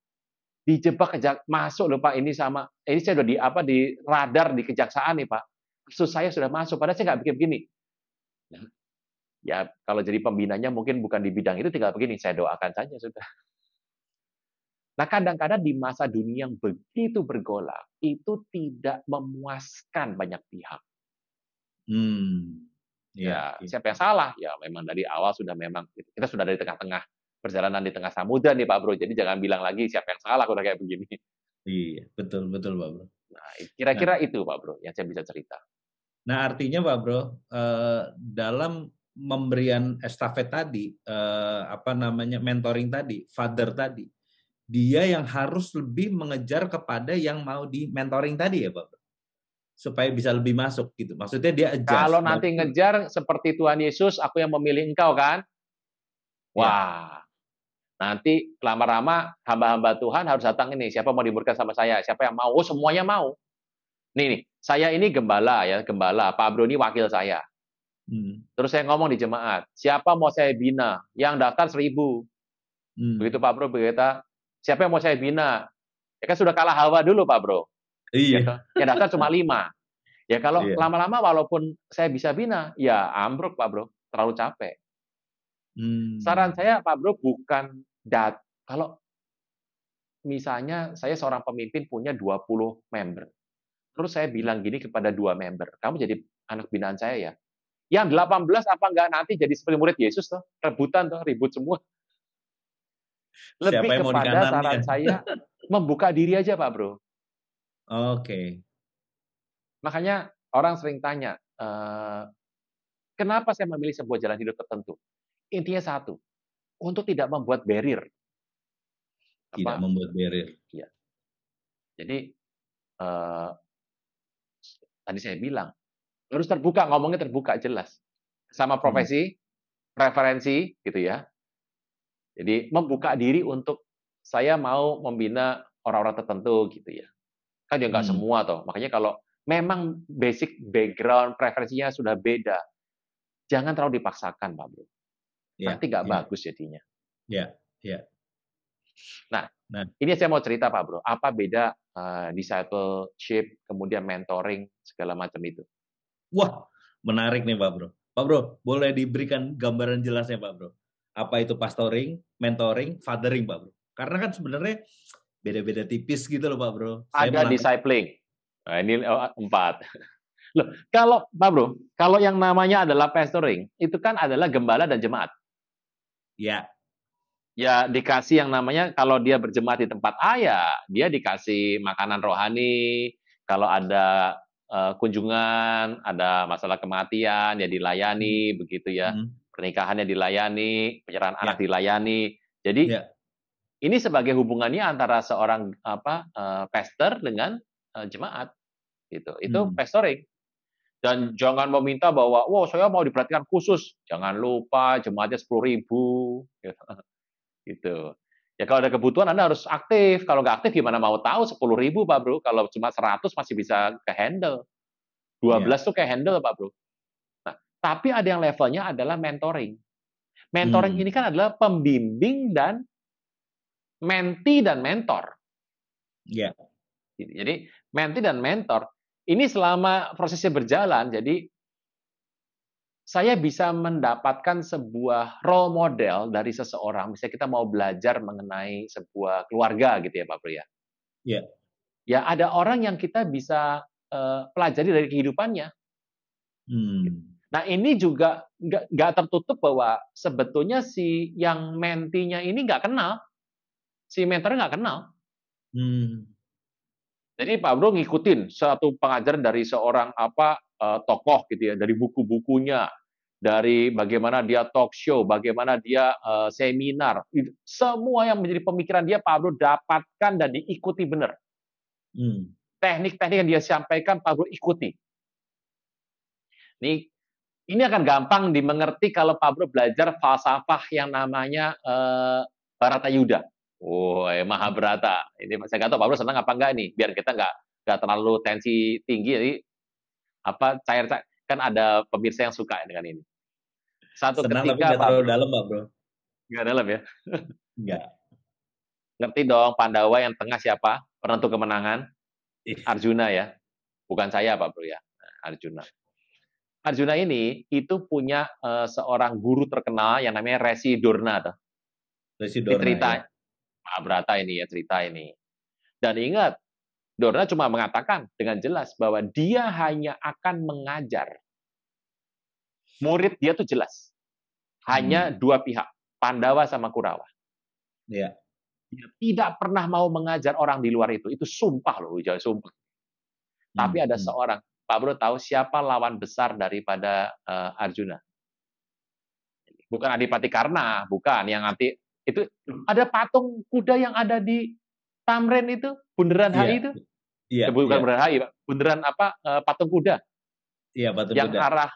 Dijebak masuk loh, Pak. Ini saya udah di radar di kejaksaan nih, Pak. Kasus saya sudah masuk, padahal saya nggak bikin begini. Ya, kalau jadi pembinanya mungkin bukan di bidang itu, tinggal begini, saya doakan saja sudah. Nah, kadang-kadang di masa dunia yang begitu bergolak, itu tidak memuaskan banyak pihak. Iya, Ya, iya. siapa yang salah? Ya, memang dari awal sudah memang kita sudah dari tengah-tengah perjalanan di tengah samudra nih Pak Bro. Jadi jangan bilang lagi siapa yang salah udah kayak begini. Iya, betul, betul, Pak Bro. Nah, Nah, kira-kira itu Pak Bro yang saya bisa cerita. nah artinya Pak Bro, dalam memberian estafet tadi, apa namanya, mentoring tadi, father tadi, dia yang harus lebih mengejar kepada yang mau di mentoring tadi ya Pak Bro? Supaya bisa lebih masuk gitu. Maksudnya dia Kalau adjust. nanti Berarti, ngejar seperti Tuhan Yesus, aku yang memilih engkau kan? ya. Wah, nanti lama-lama hamba-hamba Tuhan harus datang ini. Siapa mau dimuridkan sama saya? Siapa yang mau? Oh, semuanya mau. Nih, saya ini gembala ya, gembala. Pak Bro ini wakil saya. Hmm. Terus saya ngomong di jemaat, siapa mau saya bina? Yang daftar 1.000. Begitu Hmm. Pak Bro berkata, siapa yang mau saya bina? Ya kan sudah kalah Hawa dulu Pak Bro. Gitu. Iya, Yang daftar cuma 5. Ya kalau iya. lama-lama walaupun saya bisa bina, ya ambruk Pak Bro. Terlalu capek. Saran Hmm. saya Pak Bro bukan kalau misalnya saya seorang pemimpin punya 20 member. Terus saya bilang gini kepada 2 member, kamu jadi anak binaan saya ya. Yang 18 apa enggak nanti jadi seperti murid Yesus tuh, rebutan tuh, ribut semua. Siapa Lebih yang mau di kepada kanannya? saran saya membuka diri aja Pak Bro. Oke. Makanya orang sering tanya, kenapa saya memilih sebuah jalan hidup tertentu? Intinya satu, untuk tidak membuat barrier. Tidak membuat barrier. Ya. Jadi tadi saya bilang harus terbuka, ngomongnya terbuka jelas, sama profesi, preferensi, gitu ya. Jadi membuka diri untuk saya mau membina orang-orang tertentu, gitu ya. Kan ya nggak semua toh. Makanya kalau memang basic background preferensinya sudah beda, jangan terlalu dipaksakan, Pak Bro. Nanti nggak bagus jadinya. Nah, ini saya mau cerita, Pak Bro. Apa beda discipleship, kemudian mentoring, segala macam itu? Wah, menarik nih Pak Bro. Pak Bro, boleh diberikan gambaran jelasnya Pak Bro? Apa itu pastoring, mentoring, fathering Pak Bro? Karena kan sebenarnya beda-beda tipis gitu loh Pak Bro. Ada discipling. Nah, ini 4. Loh, kalau Pak Bro, kalau yang namanya adalah pastoring, itu kan adalah gembala dan jemaat. Ya. Ya dikasih yang namanya, kalau dia berjemaat di tempat A, ya dia dikasih makanan rohani. Kalau ada kunjungan, ada masalah kematian, ya dilayani, begitu ya. Pernikahannya dilayani, penyerahan anak dilayani. Jadi ini sebagai hubungannya antara seorang pastor dengan jemaat, gitu. Itu pastoring. Dan jangan meminta bahwa, wow saya mau diperhatikan khusus. Jangan lupa jemaatnya 10.000. Gitu. Ya kalau ada kebutuhan Anda harus aktif. Kalau nggak aktif gimana mau tahu 10.000 Pak Bro. Kalau cuma 100 masih bisa ke-handle. 12 tuh ke-handle Pak Bro. Nah, tapi ada yang levelnya adalah mentoring. Mentoring ini kan adalah pembimbing dan menti dan mentor. Iya. Jadi menti dan mentor ini selama prosesnya berjalan, jadi saya bisa mendapatkan sebuah role model dari seseorang. Misalnya kita mau belajar mengenai sebuah keluarga gitu ya Pak Bro ya. Iya. Ya ada orang yang kita bisa pelajari dari kehidupannya. Nah ini juga nggak tertutup bahwa sebetulnya si yang mentinya ini nggak kenal, si mentornya nggak kenal. Jadi Pak Bro ngikutin satu pengajaran dari seorang tokoh gitu ya, dari buku-bukunya, dari bagaimana dia talk show, bagaimana dia seminar, semua yang menjadi pemikiran dia Pak Bro dapatkan dan diikuti benar. Teknik-teknik yang dia sampaikan Pak Bro ikuti. Ini akan gampang dimengerti kalau Pak Bro belajar falsafah yang namanya Bharatayuda. Mahabharata. Ini saya nggak tahu Pak Bro senang apa enggak nih, biar kita nggak terlalu tensi tinggi, jadi cair kan ada pemirsa yang suka dengan ini. Satu senang, ketika tapi nggak terlalu dalam Pak Bro. Nggak dalam ya? Nggak. Ngerti dong Pandawa yang tengah siapa? Penentu kemenangan? Arjuna ya. Bukan saya Pak Bro ya. Arjuna. Arjuna ini itu punya seorang guru terkenal yang namanya Resi Dorna. Resi Dorna. Cerita Mahabharata ini ya, cerita ini. Dan ingat, Dorna cuma mengatakan dengan jelas bahwa dia hanya akan mengajar. Murid dia tuh jelas. Hanya dua pihak, Pandawa sama Kurawa. Dia tidak pernah mau mengajar orang di luar itu. Itu sumpah loh, jangan sumpah. Tapi ada seorang, Pak Bro tahu siapa lawan besar daripada Arjuna? Bukan Adipati Karna, bukan. Yang nanti itu ada patung kuda yang ada di Tamrin itu, Bundaran HI itu. Bukan Bundaran HI, Pak. Bundaran patung kuda. Iya, patung yang kuda. Arah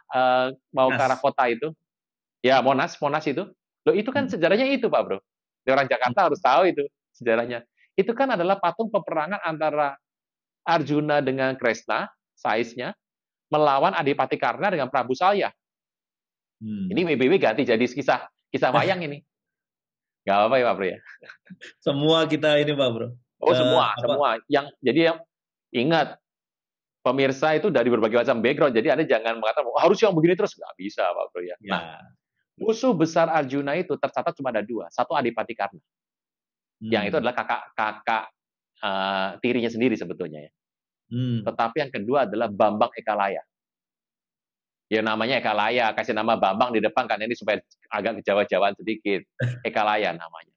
mau ke arah kota itu. Ya, Monas itu. Loh, itu kan sejarahnya itu, Pak Bro. Orang Jakarta harus tahu itu sejarahnya. Itu kan adalah patung peperangan antara Arjuna dengan Kresna, size-nya, melawan Adipati Karna dengan Prabu Salya. Ini WBW ganti jadi kisah wayang ini. Nggak apa-apa ya Pak Bro ya. Semua kita ini Pak Bro. Semua. Jadi ingat, pemirsa itu dari berbagai macam background. Jadi Anda jangan mengatakan harus yang begini terus, nggak bisa Pak Bro ya. Nah, musuh besar Arjuna itu tercatat cuma ada 2. Satu Adipati Karna. Yang itu adalah kakak tirinya sendiri sebetulnya ya. Tetapi yang kedua adalah Bambang Ekalaya. Ya namanya Ekalaya, kasih nama Bambang di depan kan ini supaya agak kejawa-jawaan sedikit. Ekalaya namanya.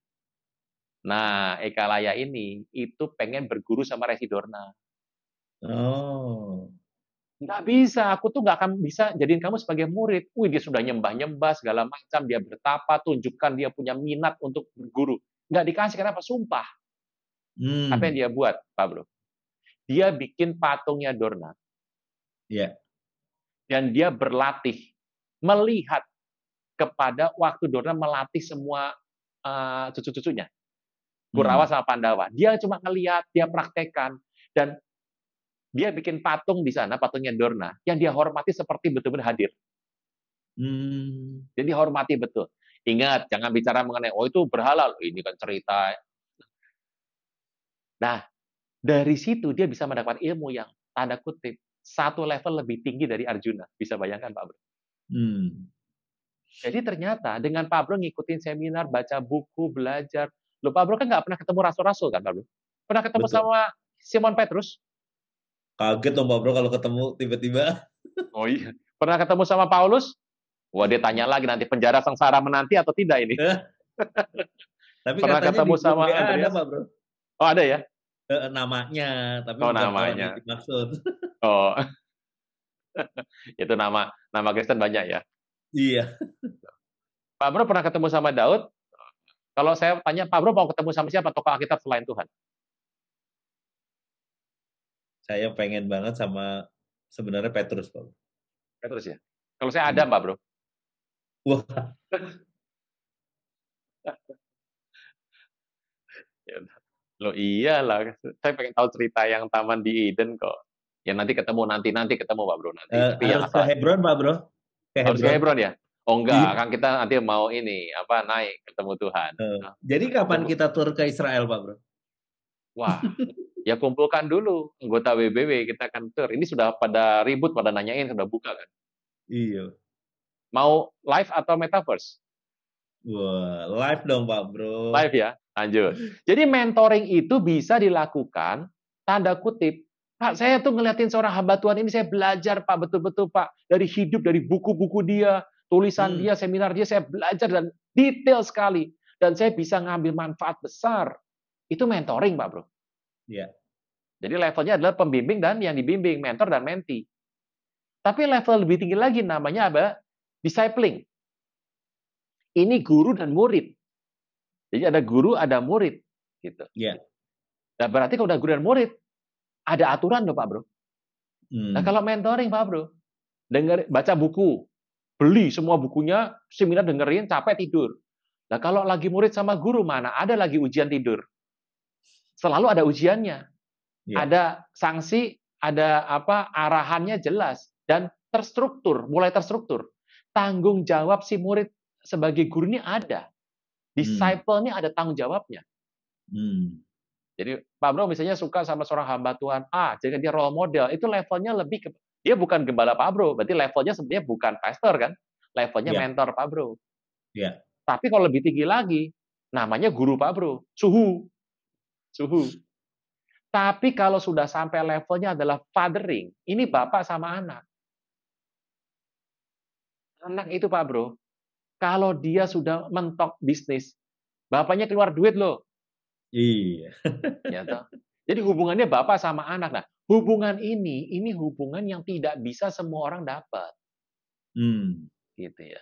Nah, Ekalaya ini itu pengen berguru sama Resi Dorna. Nggak bisa, aku tuh nggak akan bisa jadiin kamu sebagai murid. Wih, dia sudah nyembah-nyembah segala macam, dia bertapa, tunjukkan dia punya minat untuk berguru. Nggak dikasih, kenapa? Sumpah. Apa yang Hmm. dia buat, Pak Bro? Dia bikin patungnya Dorna, Ya. dan dia berlatih, melihat kepada waktu Dorna melatih semua cucu-cucunya, Kurawa Hmm. sama Pandawa. Dia cuma ngelihat, dia praktekkan, dan dia bikin patung di sana, patungnya Dorna, yang dia hormati seperti betul-betul hadir. Hmm. Jadi hormati betul. Ingat, jangan bicara mengenai, oh itu berhala, ini kan cerita. Nah, dari situ dia bisa mendapat ilmu yang tanda kutip satu level lebih tinggi dari Arjuna. Bisa bayangkan, Pak Bro? Hmm. Jadi ternyata dengan Pak Bro ngikutin seminar, baca buku, belajar. Loh, Pak Bro kan nggak pernah ketemu rasul-rasul kan, Pak Bro? Pernah ketemu Betul. sama Simon Petrus? Kaget dong Pak Bro kalau ketemu tiba-tiba. Oh iya. Pernah ketemu sama Paulus? Wah, dia tanya lagi nanti penjara sengsara menanti atau tidak ini. Tapi Pernah katanya di ketemu grup sama WA ada Andreas? Pak Bro. Oh, ada ya? Namanya, tapi Oh, bukan orang yang namanya. dimaksud. Oh, itu nama nama Kristen banyak ya. Iya. Pak Bro pernah ketemu sama Daud? Kalau saya tanya, Pak Bro mau ketemu sama siapa tokoh Alkitab selain Tuhan? Saya pengen banget sama sebenarnya Petrus Pak Bro. Petrus ya. Kalau saya Iya. Adam, Pak Bro. Wah, Ya, loh iyalah, saya pengen tahu cerita yang Taman di Eden kok. Ya nanti ketemu, nanti ketemu Pak Bro nanti. Tapi yang harus ke asal Hebron Pak Bro. Ke harus ke Hebron. Hebron ya. Oh enggak, Iya. kan kita nanti mau ini apa naik ketemu Tuhan. Nah, Jadi kapan ketemu. kita tur ke Israel Pak Bro? Wah, ya kumpulkan dulu anggota WBW, kita akan tur. Ini sudah pada ribut, pada nanyain, sudah buka kan. Iya. Mau live atau metaverse? Wah, live dong Pak Bro. Live ya, lanjut. Jadi mentoring itu bisa dilakukan, tanda kutip, Pak, saya tuh ngeliatin seorang hamba Tuhan ini, saya belajar Pak, betul-betul Pak, dari hidup, dari buku-buku dia, tulisan Hmm. dia, seminar dia, saya belajar dan detail sekali. Dan saya bisa ngambil manfaat besar. Itu mentoring Pak Bro. Iya. Jadi levelnya adalah pembimbing dan yang dibimbing, mentor dan mentee. Tapi level lebih tinggi lagi namanya apa? Discipling. Ini guru dan murid. Jadi ada guru, ada murid, gitu. Iya. Nah, berarti kalau udah guru dan murid, ada aturan loh Pak Bro. Nah, Hmm. kalau mentoring Pak Bro, baca buku, beli semua bukunya, seminar dengerin, capek tidur. Nah, kalau lagi murid sama guru, mana ada lagi ujian tidur? Selalu ada ujiannya. Iya. Ada sanksi, ada apa arahannya jelas dan terstruktur, mulai terstruktur. Tanggung jawab si murid sebagai guru ini ada. Disciple ini ada tanggung jawabnya. Hmm. Jadi Pak Bro misalnya suka sama seorang hamba Tuhan A, jadi dia role model, itu levelnya lebih ke, dia bukan gembala Pak Bro, berarti levelnya sebenarnya bukan pastor kan, levelnya Iya. mentor Pak Bro. Iya. Tapi kalau lebih tinggi lagi, namanya guru Pak Bro, suhu, suhu. Tapi kalau sudah sampai levelnya adalah fathering, ini bapak sama anak. Anak itu Pak Bro, kalau dia sudah mentok bisnis, bapaknya keluar duit loh. Iya. Ya toh. Jadi hubungannya bapak sama anak. Nah, hubungan ini hubungan yang tidak bisa semua orang dapat. Hmm. Gitu ya.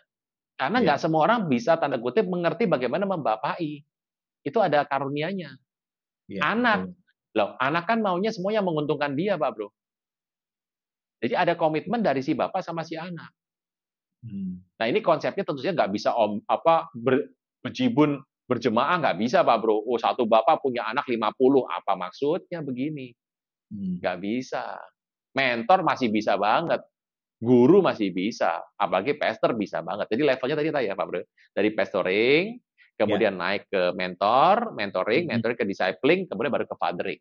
Karena nggak Iya. semua orang bisa tanda kutip mengerti bagaimana membapai. Itu ada karunianya. Iya, Anak, betul. loh, anak kan maunya semuanya menguntungkan dia, Pak Bro. Jadi ada komitmen dari si bapak sama si anak. Hmm. Nah ini konsepnya tentu saja nggak bisa berjibun berjemaah nggak bisa Pak Bro. Oh satu bapak punya anak 50, apa maksudnya begini? Hmm. Nggak bisa. Mentor masih bisa banget. Guru masih bisa, apalagi pastor bisa banget. Jadi levelnya tadi ya Pak Bro, dari pastoring, Ya. kemudian naik ke mentoring Hmm. ke discipling, kemudian baru ke fathering.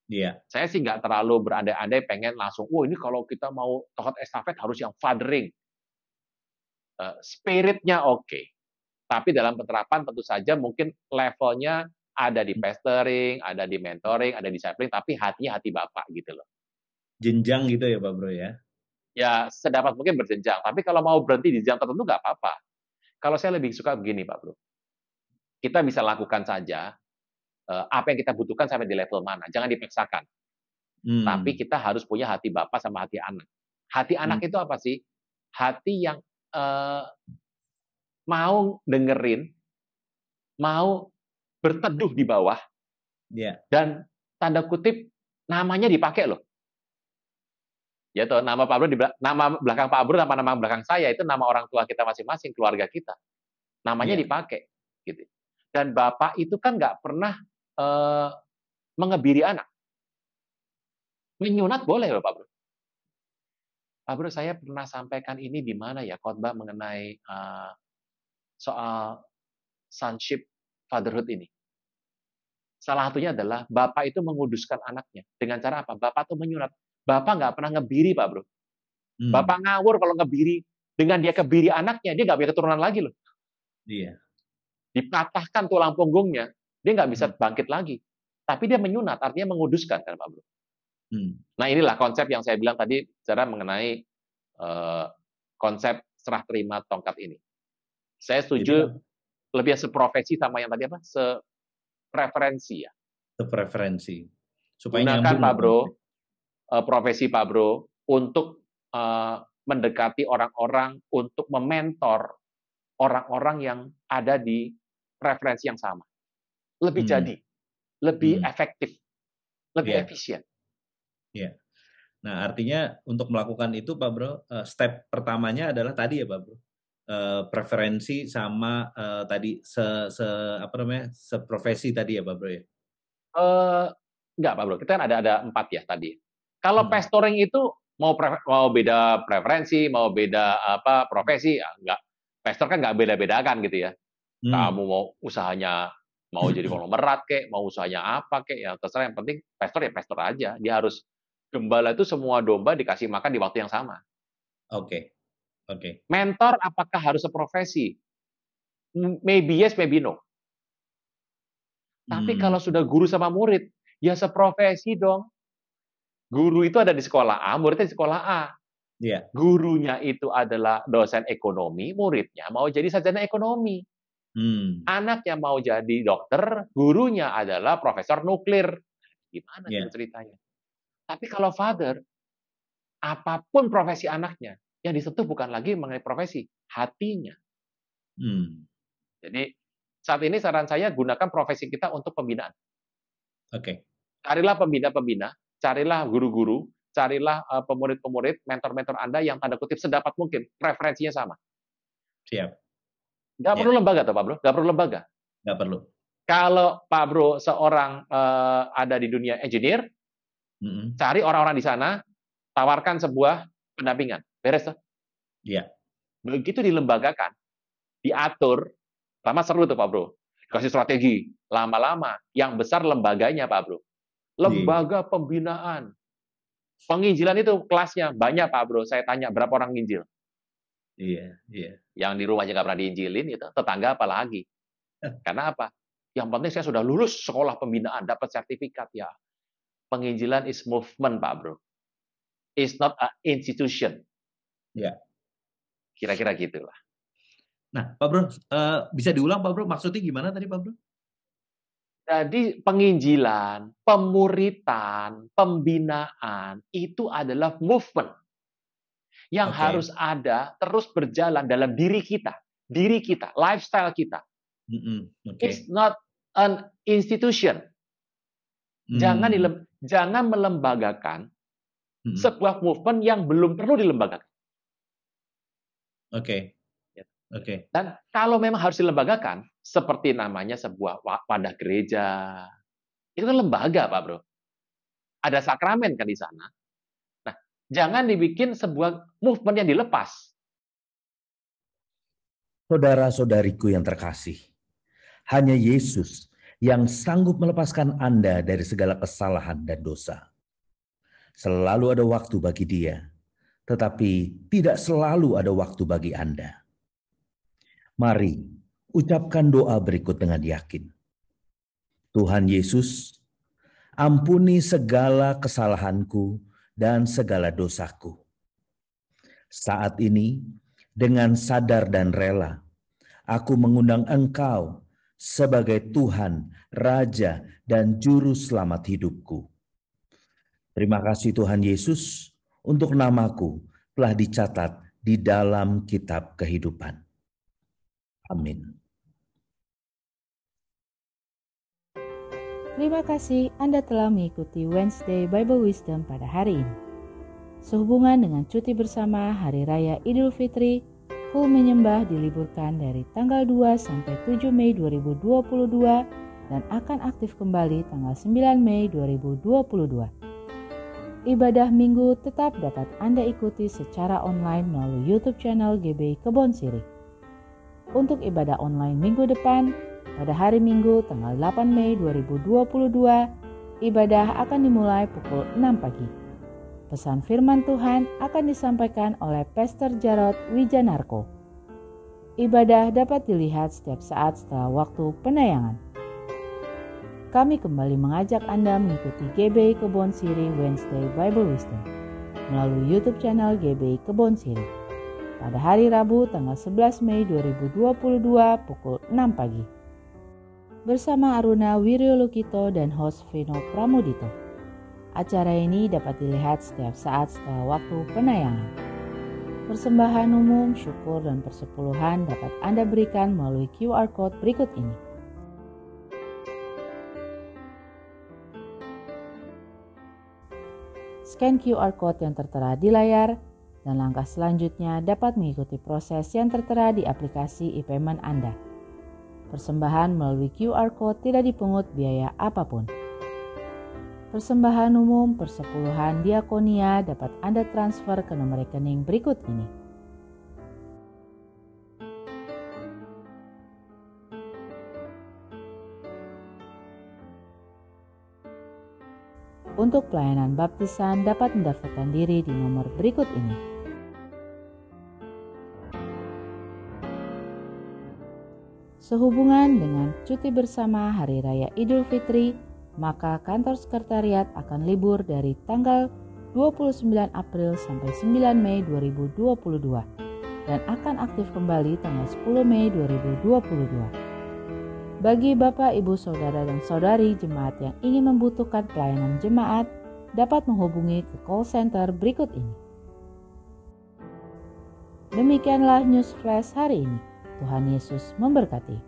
Iya. Saya sih nggak terlalu berandai-andai pengen langsung, ini kalau kita mau tongkat estafet harus yang fathering. Spiritnya oke. Tapi dalam penerapan tentu saja mungkin levelnya ada di pastoring, ada di mentoring, ada di discipling, tapi hatinya hati Bapak gitu loh. Jenjang gitu ya Pak Bro ya? Ya sedapat mungkin berjenjang, tapi kalau mau berhenti di jenjang tertentu nggak apa-apa. Kalau saya lebih suka begini Pak Bro, kita bisa lakukan saja apa yang kita butuhkan sampai di level mana, jangan dipaksakan. Tapi Hmm. kita harus punya hati Bapak sama hati anak. Hati anak itu apa sih? Hati yang mau dengerin, mau berteduh di bawah, dan tanda kutip namanya dipakai loh. Ya toh, nama Pak Bro, nama belakang Pak Bro, nama belakang saya itu nama orang tua kita masing-masing, keluarga kita. Namanya dipakai, gitu. Dan Bapak itu kan nggak pernah mengebiri anak. Menyunat boleh loh Pak Bro. Pak Bro, saya pernah sampaikan ini di mana ya, khotbah mengenai soal sonship, fatherhood ini. Salah satunya adalah Bapak itu menguduskan anaknya. Dengan cara apa? Bapak tuh menyunat. Bapak nggak pernah ngebiri, Pak Bro. Bapak ngawur kalau ngebiri. Dengan dia kebiri anaknya, dia nggak punya keturunan lagi loh. Iya. Dipatahkan tulang punggungnya, dia nggak bisa bangkit lagi. Tapi dia menyunat, artinya menguduskan, kan Pak Bro. Nah inilah konsep yang saya bilang tadi, cara mengenai konsep serah terima tongkat ini. Saya setuju lebih seprofesi sama yang tadi apa? Sepreferensi ya. Sepreferensi. Supaya gunakan nyambung, Pak Bro, profesi Pak Bro untuk mendekati orang-orang, untuk mementor orang-orang yang ada di preferensi yang sama. Lebih jadi, lebih efektif, lebih efisien. Iya. Nah, artinya untuk melakukan itu Pak Bro, step pertamanya adalah tadi ya Pak Bro. Preferensi sama tadi seprofesi tadi ya Pak Bro ya. Enggak Pak Bro, kita kan ada 4 ya tadi. Kalau pastoring itu mau beda preferensi, mau beda profesi, ya enggak. Pastor kan nggak beda-bedakan gitu ya. Kamu mau usahanya mau jadi konglomerat kek, mau usahanya apa kek, ya terserah, yang penting pastor ya pastor aja. Dia harus, gembala itu semua domba dikasih makan di waktu yang sama. Oke. Mentor apakah harus seprofesi? Maybe yes, maybe no. Tapi kalau sudah guru sama murid, ya seprofesi dong. Guru itu ada di sekolah A, muridnya di sekolah A. Yeah. Gurunya itu adalah dosen ekonomi, muridnya mau jadi sarjana ekonomi. Anaknya mau jadi dokter, gurunya adalah profesor nuklir. Gimana ceritanya? Tapi kalau father, apapun profesi anaknya, yang disentuh bukan lagi mengenai profesi, hatinya. Jadi saat ini saran saya, gunakan profesi kita untuk pembinaan. Oke. Carilah pembina-pembina, carilah guru-guru, carilah pemurid-pemurid, mentor-mentor Anda yang tanda kutip sedapat mungkin preferensinya sama. Siap. Nggak perlu lembaga toh Pak Bro, nggak perlu lembaga. Nggak perlu. Kalau Pak Bro seorang ada di dunia engineer, cari orang-orang di sana, tawarkan sebuah pendampingan, beres toh? Iya. Begitu dilembagakan, diatur, lama seru tuh Pak Bro. Kasih strategi, lama-lama yang besar lembaganya Pak Bro. Lembaga pembinaan. Penginjilan itu kelasnya banyak Pak Bro. Saya tanya berapa orang nginjil? Iya. Yang di rumahnya nggak pernah diinjilin, itu tetangga apalagi. Karena apa? Yang penting saya sudah lulus sekolah pembinaan, dapat sertifikat ya. Penginjilan is movement Pak Bro. It's not an institution. Iya. Kira-kira gitulah. Nah, Pak Bro, bisa diulang Pak Bro? Maksudnya gimana tadi Pak Bro? Jadi penginjilan, pemuritan, pembinaan itu adalah movement yang harus ada, terus berjalan dalam diri kita, lifestyle kita. It's not an institution. Jangan melembagakan sebuah movement yang belum perlu dilembagakan. Oke. Dan kalau memang harus dilembagakan, seperti namanya sebuah wadah gereja, itu kan lembaga, Pak Bro. Ada sakramen kan di sana. Nah, jangan dibikin sebuah movement yang dilepas. Saudara-saudariku yang terkasih, hanya Yesus yang sanggup melepaskan Anda dari segala kesalahan dan dosa. Selalu ada waktu bagi Dia, tetapi tidak selalu ada waktu bagi Anda. Mari ucapkan doa berikut dengan yakin. Tuhan Yesus, ampuni segala kesalahanku dan segala dosaku. Saat ini, dengan sadar dan rela, aku mengundang Engkau sebagai Tuhan, Raja, dan Juru Selamat hidupku. Terima kasih Tuhan Yesus untuk namaku telah dicatat di dalam kitab kehidupan. Amin. Terima kasih Anda telah mengikuti Wednesday Bible Wisdom pada hari ini. Sehubungan dengan cuti bersama Hari Raya Idul Fitri, Full Menyembah diliburkan dari tanggal 2 sampai 7 Mei 2022 dan akan aktif kembali tanggal 9 Mei 2022. Ibadah Minggu tetap dapat Anda ikuti secara online melalui YouTube channel GBI Kebon Sirih. Untuk ibadah online minggu depan, pada hari Minggu tanggal 8 Mei 2022, ibadah akan dimulai pukul 6 pagi. Pesan firman Tuhan akan disampaikan oleh Pastor Jarod Wijanarko. Ibadah dapat dilihat setiap saat setelah waktu penayangan. Kami kembali mengajak Anda mengikuti GBI Kebon Sirih Wednesday Bible Wisdom melalui YouTube channel GBI Kebon Sirih pada hari Rabu tanggal 11 Mei 2022 pukul 6 pagi. Bersama Aruna Wiryolukito dan host Vino Pramudito. Acara ini dapat dilihat setiap saat setelah waktu penayangan. Persembahan umum, syukur, dan persepuluhan dapat Anda berikan melalui QR Code berikut ini. Scan QR Code yang tertera di layar, dan langkah selanjutnya dapat mengikuti proses yang tertera di aplikasi e-payment Anda. Persembahan melalui QR Code tidak dipungut biaya apapun. Persembahan umum, persepuluhan, diakonia dapat Anda transfer ke nomor rekening berikut ini. Untuk pelayanan baptisan dapat mendaftarkan diri di nomor berikut ini. Sehubungan dengan cuti bersama Hari Raya Idul Fitri, maka kantor sekretariat akan libur dari tanggal 29 April sampai 9 Mei 2022 dan akan aktif kembali tanggal 10 Mei 2022. Bagi Bapak, Ibu, Saudara, dan Saudari jemaat yang ingin membutuhkan pelayanan jemaat, dapat menghubungi ke call center berikut ini. Demikianlah News Flash hari ini. Tuhan Yesus memberkati.